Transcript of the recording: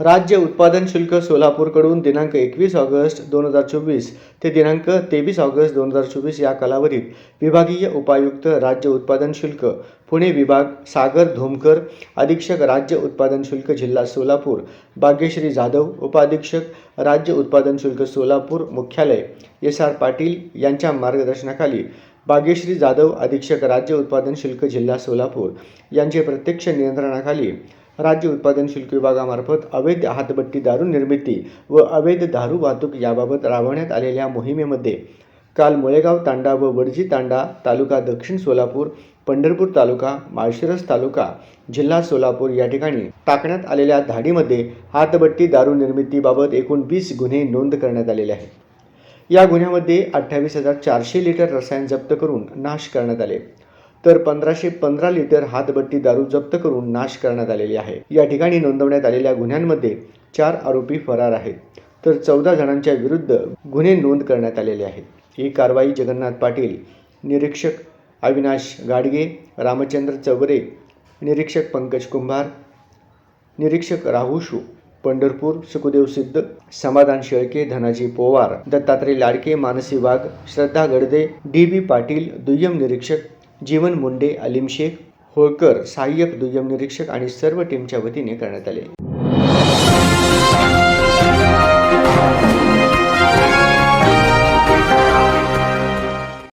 राज्य उत्पादन शुल्क सोलापूरकडून दिनांक 21 ऑगस्ट 2024 ते दिनांक 23 ऑगस्ट 2024 या कालावधीत विभागीय उपायुक्त राज्य उत्पादन शुल्क पुणे विभाग सागर धोमकर, अधीक्षक राज्य उत्पादन शुल्क जिल्हा सोलापूर भाग्यश्री जाधव, उपाधीक्षक राज्य उत्पादन शुल्क सोलापूर मुख्यालय SR पाटील यांच्या मार्गदर्शनाखाली भाग्यश्री जाधव, अधीक्षक राज्य उत्पादन शुल्क जिल्हा सोलापूर यांचे प्रत्यक्ष नियंत्रणाखाली राज्य उत्पादन शुल्क विभागामार्फत अवैध हातभट्टी दारू निर्मिती व अवैध दारू वाहतूक याबाबत राबवण्यात आलेल्या मोहिमेमध्ये काल मुळेगाव तांडा व वडजी तांडा तालुका दक्षिण सोलापूर, पंढरपूर तालुका, माळशिरस तालुका, जिल्हा सोलापूर या ठिकाणी टाकण्यात आलेल्या धाडीमध्ये हातभट्टी दारू निर्मितीबाबत एकूण 20 गुन्हे नोंद करण्यात आलेले आहेत. या गुन्ह्यामध्ये 28,400 लिटर रसायन जप्त करून नाश करण्यात आले, तर 1515 लिटर हातभट्टी दारू जप्त करून नाश करण्यात आलेली आहे. या ठिकाणी नोंदवण्यात आलेल्या गुन्ह्यांमध्ये 4 आरोपी फरार आहेत, तर 14 जणांच्या विरुद्ध गुन्हे नोंद करण्यात आलेले आहेत. ही कारवाई जगन्नाथ पाटील, निरीक्षक अविनाश गाडगे, रामचंद्र चौगरे, निरीक्षक पंकज कुंभार, निरीक्षक राहुशू पंढरपूर, सुखदेव सिद्ध, समाधान शेळके, धनाजी पोवार, दत्तात्रय लाडके, मानसी वाघ, श्रद्धा गडदे, DB पाटील, दुय्यम निरीक्षक, जीवन मुंडे, अलीम शेख, होळकर, सहाय्यक दुय्यम निरीक्षक आणि सर्व टीमच्या वतीने करण्यात आले.